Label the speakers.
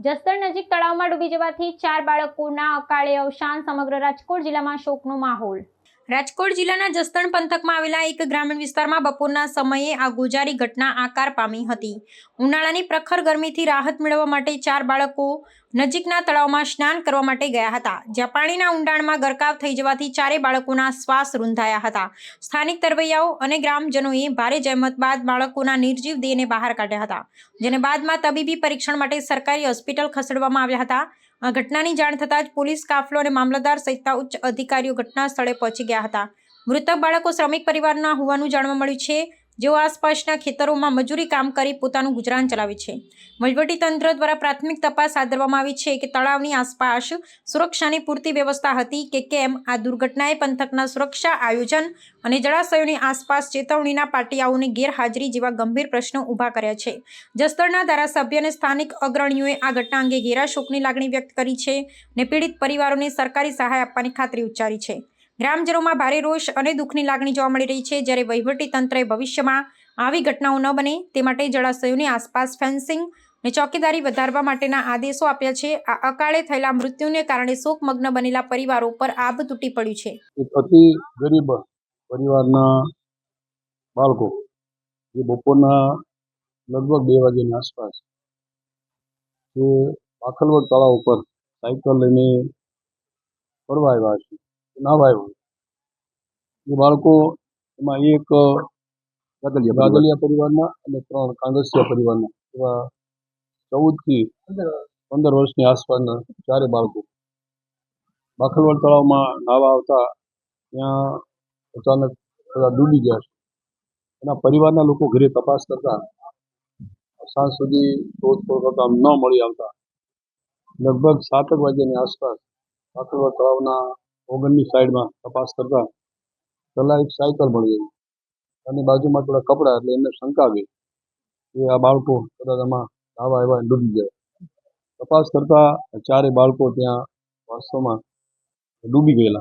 Speaker 1: જસદણ નજીક તળાવમાં ડૂબી જવાથી 4 બાળકોના અકાળે અવસાન. સમગ્ર રાજકોટ જિલ્લામાં શોકનો માહોલ. રાજકોટ જિલ્લાના જસદણ પંથકમાં આવેલા એક ગ્રામીણ વિસ્તારમાં બપોરના સમયે આ ગોજારી ઘટના આકાર પામી હતી. ઉનાળાની પ્રખર ગરમીથી રાહત મેળવવા માટે 4 બાળકો નજીકના તળાવમાં સ્નાન કરવા માટે ગયા હતા, જ્યાં પાણીના ઊંડાણમાં ગરકાવ થઈ જવાથી 4 બાળકોના શ્વાસ રૂંધાયા હતા. સ્થાનિક તરવૈયાઓ અને ગ્રામજનોએ ભારે જહેમત બાદ બાળકોના નિર્જીવ દેહને બહાર કાઢ્યા હતા, જેને બાદમાં તબીબી પરીક્ષણ માટે સરકારી હોસ્પિટલ ખસેડવામાં આવ્યા હતા. આ ઘટનાની જાણ થતાં જ પોલીસ કાફલો અને મામલતદાર સહિતના ઉચ્ચ અધિકારીઓ ઘટના સ્થળે પહોંચી ગયા હતા. મૃતક બાળકો શ્રમિક પરિવારના હોવાનું જાણવા મળ્યું છે, જેઓ આસપાસના ખેતરોમાં મજૂરી કામ કરી પોતાનું ગુજરાન ચલાવે છે. વહીવટીતંત્ર દ્વારા પ્રાથમિક તપાસ હાથ ધરવામાં આવી છે કે તળાવની આસપાસ સુરક્ષાની પૂરતી વ્યવસ્થા હતી કે કેમ. આ દુર્ઘટનાએ પંથકના સુરક્ષા આયોજન અને જળાશયોની આસપાસ ચેતવણીના પાટિયાઓની ગેરહાજરી જેવા ગંભીર પ્રશ્નો ઊભા કર્યા છે. જસદણના ધારાસભ્ય અને સ્થાનિક અગ્રણીઓએ આ ઘટના અંગે ઘેરા શોકની લાગણી વ્યક્ત કરી છે અને પીડિત પરિવારોને સરકારી સહાય આપવાની ખાતરી ઉચ્ચારી છે. ગ્રામજનોમાં ભારે રોષ અને દુઃખની લાગણી જોવા મળી રહી છે, જ્યારે વહીવટીતંત્રએ ભવિષ્યમાં આવી ઘટનાઓ ન બને તે માટે જળાશયોની આસપાસ ફેન્સિંગ અને ચોકીદારી વધારવા માટેના આદેશો આપ્યા છે. આ અકાળે થયેલા મૃત્યુને કારણે શોકમગ્ન બનેલા પરિવારો પર આભ તૂટી પડ્યું છે.
Speaker 2: અતિ ગરીબ પરિવારના બાળકો જે બપોરના લગભગ 2 વાગ્યાની આસપાસ જે બાખલવડ તળાવ ઉપર સાયકલ લઈને ફરવા આવ્યા છે, નાહવા આવ્યા. એ બાળકો એમાં એક ગાદલિયા પરિવારના અને 3 કાંગસિયા પરિવારના એવા 14 થી 15 વર્ષની આસપાસના 4 બાળકો બાખલવડ તળાવમાં નાહવા આવતા ત્યાં અચાનક બધા ડૂબી ગયા છે. એના પરિવારના લોકો ઘરે તપાસ કરતા સાંજ સુધી શોધખોળ કરતા ન મળી આવતા લગભગ 7 વાગ્યાની આસપાસ બાખલવડ તળાવના ઓગણની સાઈડમાં તપાસ કરતા પહેલાં એક સાયકલ મળી આવી અને બાજુમાં થોડા કપડાં, એટલે એમને શંકા ગઈ કે આ બાળકો કદાચ આમાં નાહવા આવ્યા ડૂબી ગયા. તપાસ કરતા 4 બાળકો ત્યાં વાસ્તવમાં ડૂબી ગયેલા.